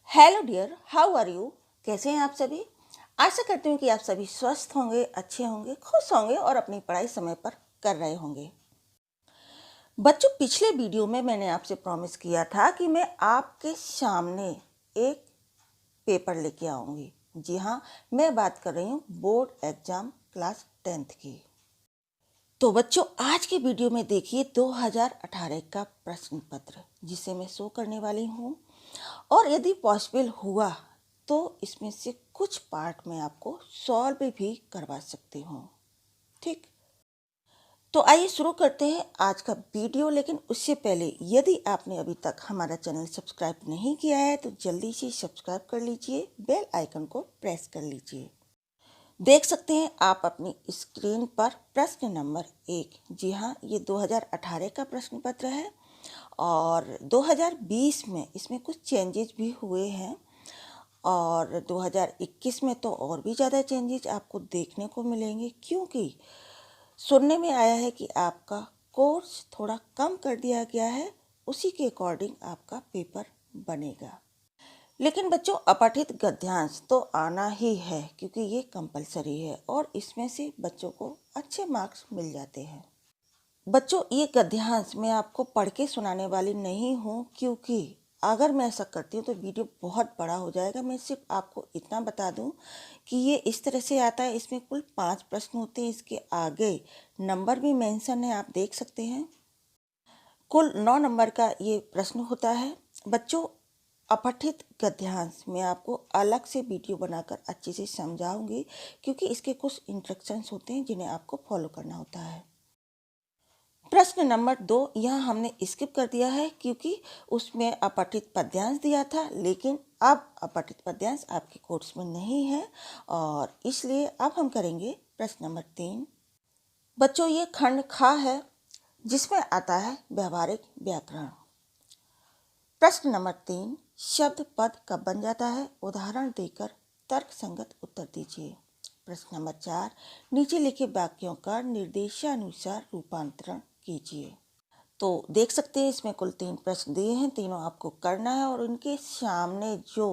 Hello dear, how are you? कैसे हैं आप सभी? आशा करती हूँ कि आप सभी स्वस्थ होंगे, अच्छे होंगे, खुश होंगे और अपनी पढ़ाई समय पर कर रहे होंगे। बच्चों, पिछले वीडियो में मैंने आपसे प्रॉमिस किया था कि मैं आपके सामने एक पेपर लेके आऊँगी। जी हाँ, मैं बात कर रही हूँ बोर्ड एग्जाम क्लास 10th की। तो बच्चों, आज के वीडियो में देखिए 2018 का प्रश्न पत्र जिसे मैं शो करने वाली हूँ, और यदि पॉसिबल हुआ तो इसमें से कुछ पार्ट में आपको सॉल्व भी करवा सकती हूँ। ठीक, तो आइए शुरू करते हैं आज का वीडियो। लेकिन उससे पहले यदि आपने अभी तक हमारा चैनल सब्सक्राइब नहीं किया है तो जल्दी से सब्सक्राइब कर लीजिए, बेल आइकन को प्रेस कर लीजिए। देख सकते हैं आप अपनी स्क्रीन पर प्रश्न नंबर 1। जी हाँ, ये 2018 का प्रश्न पत्र है और 2020 में इसमें कुछ चेंजेस भी हुए हैं और 2021 में तो और भी ज़्यादा चेंजेस आपको देखने को मिलेंगे, क्योंकि सुनने में आया है कि आपका कोर्स थोड़ा कम कर दिया गया है। उसी के अकॉर्डिंग आपका पेपर बनेगा। लेकिन बच्चों, अपठित गद्यांश तो आना ही है क्योंकि ये कंपलसरी है और इसमें से बच्चों को अच्छे मार्क्स मिल जाते हैं। बच्चों, ये गद्यांश मैं आपको पढ़ के सुनाने वाली नहीं हूँ, क्योंकि अगर मैं ऐसा करती हूँ तो वीडियो बहुत बड़ा हो जाएगा। मैं सिर्फ आपको इतना बता दूँ कि ये इस तरह से आता है। इसमें कुल 5 प्रश्न होते हैं। इसके आगे नंबर भी मेंशन है, आप देख सकते हैं। कुल 9 नंबर का ये प्रश्न होता है। बच्चों, अपठित गद्यांश मैं आपको अलग से वीडियो बनाकर अच्छे से समझाऊंगी, क्योंकि इसके कुछ इंस्ट्रक्शंस होते हैं जिन्हें आपको फॉलो करना होता है। प्रश्न नंबर 2 यहाँ हमने स्किप कर दिया है क्योंकि उसमें अपठित पद्यांश दिया था, लेकिन अब अपठित पद्यांश आपके कोर्स में नहीं है और इसलिए अब हम करेंगे प्रश्न नंबर 3। बच्चों, ये खंड खा है जिसमें आता है व्यवहारिक व्याकरण। प्रश्न नंबर 3, शब्द पद कब बन जाता है? उदाहरण देकर तर्क संगत उत्तर दीजिए। प्रश्न नंबर 4, नीचे लिखे वाक्यों का निर्देशानुसार रूपांतरण कीजिए। तो देख सकते हैं इसमें कुल 3 प्रश्न दिए हैं, तीनों आपको करना है और उनके सामने जो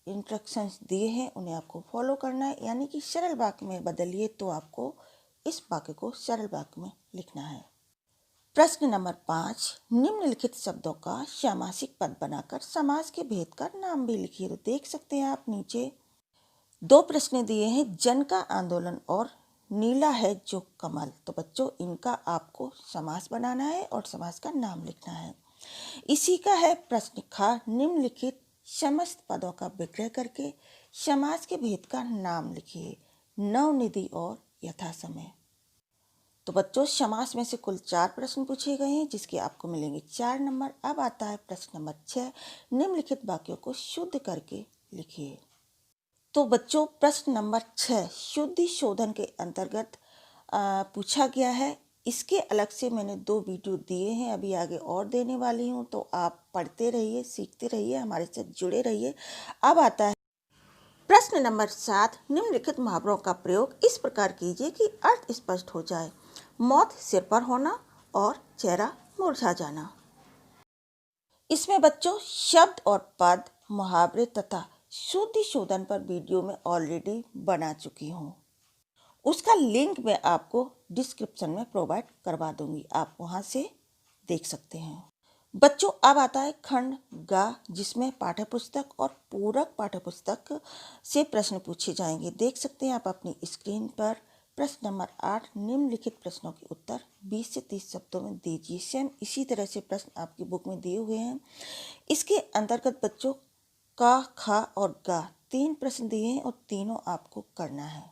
इंस्ट्रक्शंस दिए हैं उन्हें आपको फॉलो करना है। यानी कि सरल वाक्य में बदलिए तो आपको इस वाक्य को सरल वाक्य में लिखना है। प्रश्न नंबर 5, निम्नलिखित शब्दों का सामासिक पद बनाकर समास के भेद का नाम भी लिखिए। तो देख सकते हैं आप नीचे 2 प्रश्न दिए हैं, जन का आंदोलन और नीला है जो कमल। तो बच्चों, इनका आपको समास बनाना है और समास का नाम लिखना है। इसी का है प्रश्न खा, निम्नलिखित समस्त पदों का विग्रह करके समास के भेद का नाम लिखिए। नवनिधि और यथासमय। तो बच्चों, समास में से कुल 4 प्रश्न पूछे गए हैं जिसके आपको मिलेंगे 4 नंबर। अब आता है प्रश्न नंबर 6, निम्नलिखित वाक्यों को शुद्ध करके लिखिए। तो बच्चों, प्रश्न नंबर 6 शुद्धि शोधन के अंतर्गत पूछा गया है। इसके अलग से मैंने 2 वीडियो दिए हैं, अभी आगे और देने वाली हूँ, तो आप पढ़ते रहिए, सीखते रहिए, हमारे साथ जुड़े रहिए। अब आता है प्रश्न नंबर 7, निम्नलिखित मुहावरों का प्रयोग इस प्रकार कीजिए कि अर्थ स्पष्ट हो जाए। मौत सिर पर होना और चेहरा मुरझा जाना। इसमें बच्चों शब्द और पद, मुहावरे तथा शुद्धि शोधन पर वीडियो में ऑलरेडी बना चुकी हूँ। उसका लिंक मैं आपको डिस्क्रिप्शन में प्रोवाइड करवा दूंगी, आप वहाँ से देख सकते हैं। बच्चों, अब आता है खंड गा, जिसमें पाठ्यपुस्तक और पूरक पाठ्यपुस्तक से प्रश्न पूछे जाएंगे। देख सकते हैं आप अपनी स्क्रीन पर। प्रश्न नंबर 8, निम्नलिखित प्रश्नों के उत्तर 20 से 30 शब्दों में दीजिए। सेम इसी तरह से प्रश्न आपकी बुक में दिए हुए हैं। इसके अंतर्गत बच्चों का, खा और गा 3 प्रश्न दिए हैं और तीनों आपको करना है।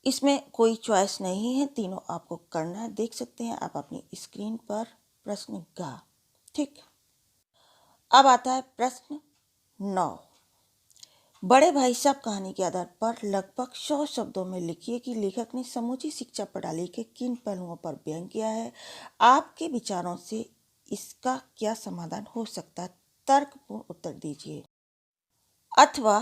इसमें कोई चॉइस नहीं है, तीनों आपको करना है। देख सकते हैं आप अपनी स्क्रीन पर प्रश्न गा। ठीक, अब आता है प्रश्न 9, बड़े भाई साहब कहानी के आधार पर लगभग 100 शब्दों में लिखिए कि लेखक ने समूची शिक्षा प्रणाली के किन पहलुओं पर व्यंग किया है। आपके विचारों से इसका क्या समाधान हो सकता है? तर्कपूर्ण उत्तर दीजिए। अथवा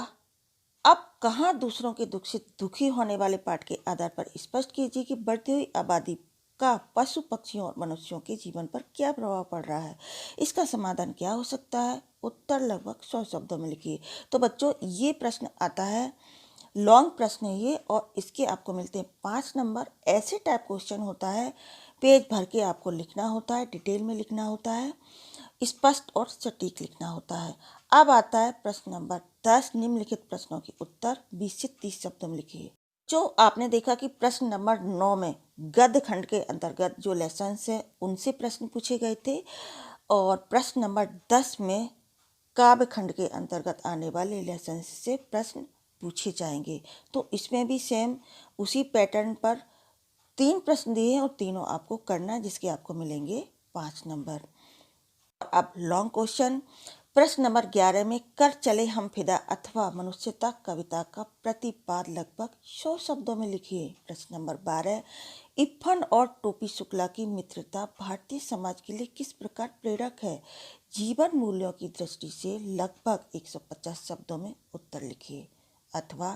अब कहाँ दूसरों के दुख से दुखी होने वाले पाठ के आधार पर स्पष्ट कीजिए कि बढ़ती हुई आबादी का पशु पक्षियों और मनुष्यों के जीवन पर क्या प्रभाव पड़ रहा है। इसका समाधान क्या हो सकता है? उत्तर लगभग 100 शब्दों में लिखिए। तो बच्चों ये प्रश्न आता है, लॉन्ग प्रश्न है ये, और इसके आपको मिलते हैं 5 नंबर। ऐसे टाइप क्वेश्चन होता है, पेज भर के आपको लिखना होता है, डिटेल में लिखना होता है, स्पष्ट और सटीक लिखना होता है। अब आता है प्रश्न नंबर 10, निम्नलिखित प्रश्नों के उत्तर 20 से 30 शब्दों में लिखिए। जो आपने देखा कि प्रश्न नंबर 9 में गद्य खंड के अंतर्गत जो लेसन्स हैं उनसे प्रश्न पूछे गए थे, और प्रश्न नंबर 10 में काव्य खंड के अंतर्गत आने वाले लेसन्स से प्रश्न पूछे जाएंगे। तो इसमें भी सेम उसी पैटर्न पर 3 प्रश्न दिए हैं और तीनों आपको करना है, जिसके आपको मिलेंगे 5 नंबर। अब लॉन्ग क्वेश्चन, प्रश्न नंबर 11 में कर चले हम फिदा अथवा मनुष्यता कविता का प्रतिपाद लगभग 100 शब्दों में लिखिए। प्रश्न नंबर 12, इफ्फन और टोपी शुक्ला की मित्रता भारतीय समाज के लिए किस प्रकार प्रेरक है? जीवन मूल्यों की दृष्टि से लगभग 150 शब्दों में उत्तर लिखिए। अथवा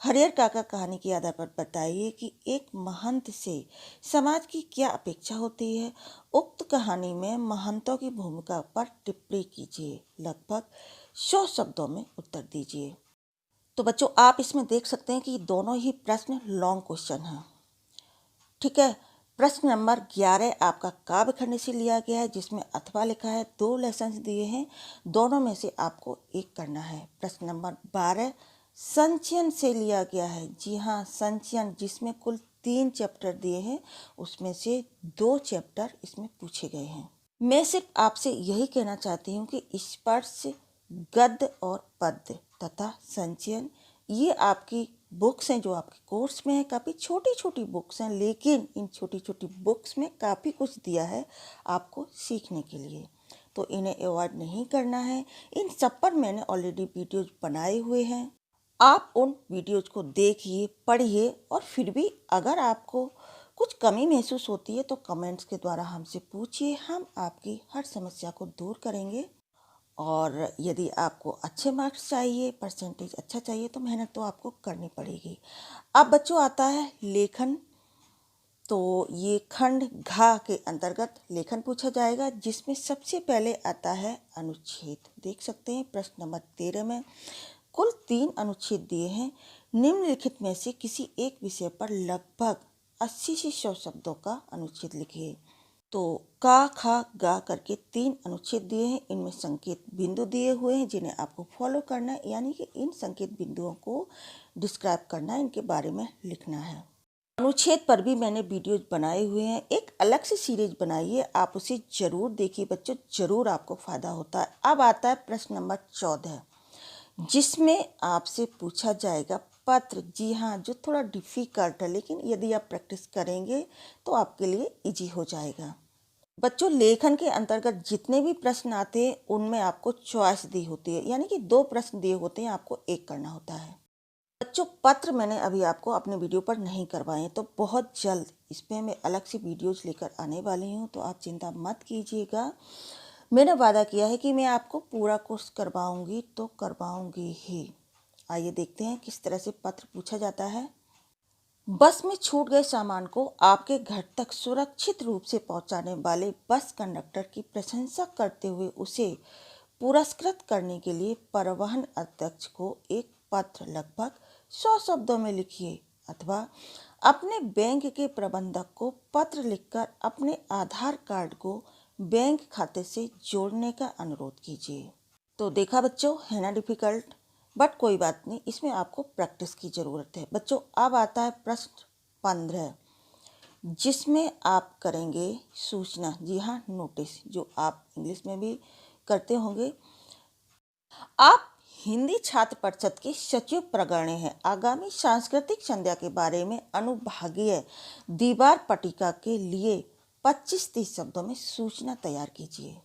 हरिहर काका कहानी के आधार पर बताइए कि एक महंत से समाज की क्या अपेक्षा होती है। उक्त कहानी में महंतों की भूमिका पर टिप्पणी कीजिए। लगभग 100 शब्दों में उत्तर दीजिए। तो बच्चों आप इसमें देख सकते हैं कि दोनों ही प्रश्न लॉन्ग क्वेश्चन हैं। ठीक है, प्रश्न नंबर 11 आपका काव्य खंड से लिया गया है, जिसमें अथवा लिखा है। 2 लेसन दिए हैं, दोनों में से आपको एक करना है। प्रश्न नंबर 12 संचयन से लिया गया है। जी हाँ, संचयन, जिसमें कुल 3 चैप्टर दिए हैं, उसमें से 2 चैप्टर इसमें पूछे गए हैं। मैं सिर्फ आपसे यही कहना चाहती हूँ कि स्पर्श, गद्य और पद्य तथा संचयन, ये आपकी बुक्स हैं जो आपके कोर्स में है। काफ़ी छोटी छोटी बुक्स हैं, लेकिन इन छोटी छोटी बुक्स में काफ़ी कुछ दिया है आपको सीखने के लिए, तो इन्हें अवॉइड नहीं करना है। इन सब पर मैंने ऑलरेडी वीडियोज बनाए हुए हैं, आप उन वीडियोज को देखिए, पढ़िए, और फिर भी अगर आपको कुछ कमी महसूस होती है तो कमेंट्स के द्वारा हमसे पूछिए, हम आपकी हर समस्या को दूर करेंगे। और यदि आपको अच्छे मार्क्स चाहिए, परसेंटेज अच्छा चाहिए, तो मेहनत तो आपको करनी पड़ेगी। अब बच्चों आता है लेखन। तो ये खंड घा के अंतर्गत लेखन पूछा जाएगा, जिसमें सबसे पहले आता है अनुच्छेद। देख सकते हैं प्रश्न नंबर 13 में कुल 3 अनुच्छेद दिए हैं। निम्नलिखित में से किसी एक विषय पर लगभग 80 से 100 शब्दों का अनुच्छेद लिखिए। तो का, खा, गा करके 3 अनुच्छेद दिए हैं। इनमें संकेत बिंदु दिए हुए हैं, जिन्हें आपको फॉलो करना है, यानी कि इन संकेत बिंदुओं को डिस्क्राइब करना है, इनके बारे में लिखना है। अनुच्छेद पर भी मैंने वीडियोज बनाए हुए हैं, एक अलग से सीरीज बनाइए, आप उसे जरूर देखिए बच्चों, जरूर आपको फायदा होता है। अब आता है प्रश्न नंबर 14, जिसमें आपसे पूछा जाएगा पत्र। जी हाँ, जो थोड़ा डिफिकल्ट है, लेकिन यदि आप प्रैक्टिस करेंगे तो आपके लिए इजी हो जाएगा। बच्चों लेखन के अंतर्गत जितने भी प्रश्न आते हैं उनमें आपको चॉइस दी होती है, यानी कि 2 प्रश्न दिए होते हैं, आपको एक करना होता है। बच्चों पत्र मैंने अभी आपको अपने वीडियो पर नहीं करवाए, तो बहुत जल्द इसमें मैं अलग से वीडियोज लेकर आने वाली हूँ, तो आप चिंता मत कीजिएगा। मैंने वादा किया है कि मैं आपको पूरा कोर्स करवाऊंगी, तो करवाऊंगी ही। आइए देखते हैं किस तरह से पत्र पूछा जाता है। बस में छूट गए सामान को आपके घर तक सुरक्षित रूप से पहुंचाने वाले बस कंडक्टर की प्रशंसा करते हुए उसे पुरस्कृत करने के लिए परिवहन अध्यक्ष को एक पत्र लगभग 100 शब्दों में लिखिए। अथवा अपने बैंक के प्रबंधक को पत्र लिखकर अपने आधार कार्ड को बैंक खाते से जोड़ने का अनुरोध कीजिए। तो देखा बच्चों, है ना डिफिकल्ट, बट कोई बात नहीं, इसमें आपको प्रैक्टिस की ज़रूरत है। बच्चों अब आता है प्रश्न 15, जिसमें आप करेंगे सूचना। जी हाँ, नोटिस, जो आप इंग्लिश में भी करते होंगे। आप हिंदी छात्र परिषद के सचिव प्रगण्य हैं। आगामी सांस्कृतिक संध्या के बारे में अनुभागीय दीवार पट्टिका के लिए 25-30 शब्दों में सूचना तैयार कीजिए।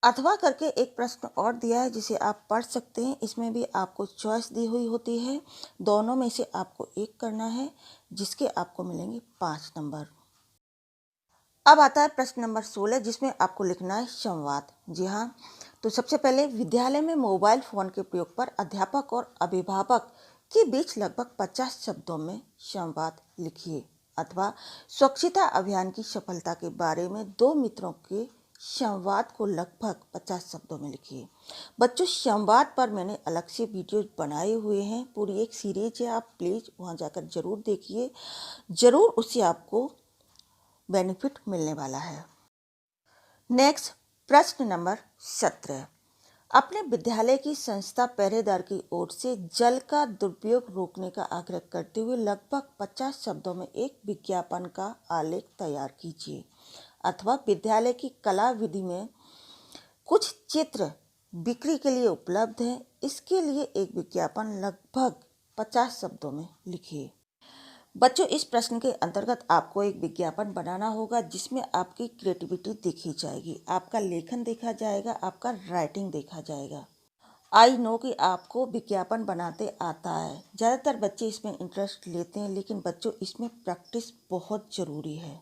अथवा करके एक प्रश्न और दिया है, जिसे आप पढ़ सकते हैं। इसमें भी आपको चॉइस दी हुई होती है, दोनों में से आपको एक करना है, जिसके आपको मिलेंगे 5 नंबर। अब आता है प्रश्न नंबर 16, जिसमें आपको लिखना है संवाद। जी हाँ, तो सबसे पहले विद्यालय में मोबाइल फ़ोन के प्रयोग पर अध्यापक और अभिभावक के बीच लगभग 50 शब्दों में संवाद लिखिए। अथवा स्वच्छता अभियान की सफलता के बारे में 2 मित्रों के संवाद को लगभग 50 शब्दों में लिखिए। बच्चों, संवाद पर मैंने अलग से वीडियो बनाए हुए हैं, पूरी एक सीरीज है, आप प्लीज़ वहाँ जाकर ज़रूर देखिए, ज़रूर उससे आपको बेनिफिट मिलने वाला है। नेक्स्ट, प्रश्न नंबर 17। अपने विद्यालय की संस्था पहरेदार की ओर से जल का दुरुपयोग रोकने का आग्रह करते हुए लगभग 50 शब्दों में एक विज्ञापन का आलेख तैयार कीजिए, अथवा विद्यालय की कला विधि में कुछ चित्र बिक्री के लिए उपलब्ध हैं, इसके लिए एक विज्ञापन लगभग 50 शब्दों में लिखिए। बच्चों, इस प्रश्न के अंतर्गत आपको एक विज्ञापन बनाना होगा जिसमें आपकी क्रिएटिविटी देखी जाएगी, आपका लेखन देखा जाएगा, आपका राइटिंग देखा जाएगा। आई नो कि आपको विज्ञापन बनाते आता है, ज़्यादातर बच्चे इसमें इंटरेस्ट लेते हैं, लेकिन बच्चों इसमें प्रैक्टिस बहुत ज़रूरी है।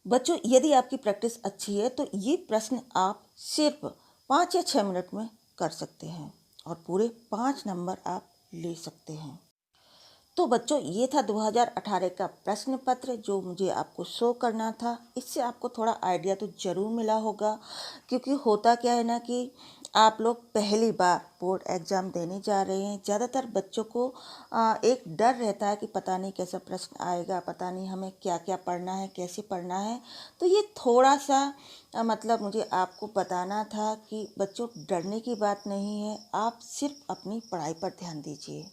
बच्चों, यदि आपकी प्रैक्टिस अच्छी है तो ये प्रश्न आप सिर्फ 5 या 6 मिनट में कर सकते हैं और पूरे 5 नंबर आप ले सकते हैं। तो बच्चों, ये था 2018 का प्रश्न पत्र जो मुझे आपको शो करना था। इससे आपको थोड़ा आइडिया तो ज़रूर मिला होगा, क्योंकि होता क्या है ना कि आप लोग पहली बार बोर्ड एग्ज़ाम देने जा रहे हैं। ज़्यादातर बच्चों को एक डर रहता है कि पता नहीं कैसा प्रश्न आएगा, पता नहीं हमें क्या क्या पढ़ना है, कैसे पढ़ना है। तो ये थोड़ा सा मतलब मुझे आपको बताना था कि बच्चों, डरने की बात नहीं है, आप सिर्फ अपनी पढ़ाई पर ध्यान दीजिए।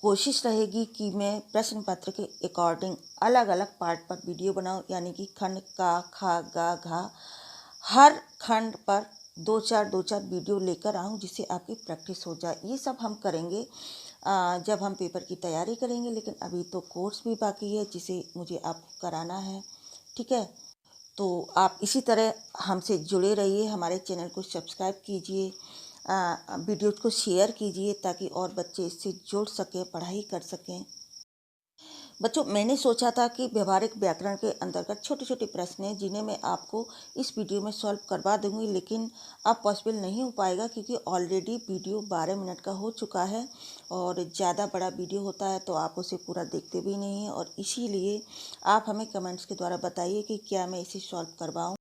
कोशिश रहेगी कि मैं प्रश्न पत्र के अकॉर्डिंग अलग अलग पार्ट पर वीडियो बनाऊं, यानी कि खंड का, खा, गा, घा, हर खंड पर 2-4 वीडियो लेकर आऊं जिससे आपकी प्रैक्टिस हो जाए। ये सब हम करेंगे जब हम पेपर की तैयारी करेंगे, लेकिन अभी तो कोर्स भी बाकी है जिसे मुझे आपको कराना है, ठीक है। तो आप इसी तरह हमसे जुड़े रहिए, हमारे चैनल को सब्सक्राइब कीजिए, वीडियोज़ को शेयर कीजिए ताकि और बच्चे इससे जुड़ सकें, पढ़ाई कर सकें। बच्चों, मैंने सोचा था कि व्यवहारिक व्याकरण के अंतर्गत छोटे छोटे प्रश्न हैं जिन्हें मैं आपको इस वीडियो में सॉल्व करवा दूंगी, लेकिन अब पॉसिबल नहीं हो पाएगा क्योंकि ऑलरेडी वीडियो 12 मिनट का हो चुका है और ज़्यादा बड़ा वीडियो होता है तो आप उसे पूरा देखते भी नहीं हैं, और इसीलिए आप हमें कमेंट्स के द्वारा बताइए कि क्या मैं इसे सॉल्व करवाऊँ।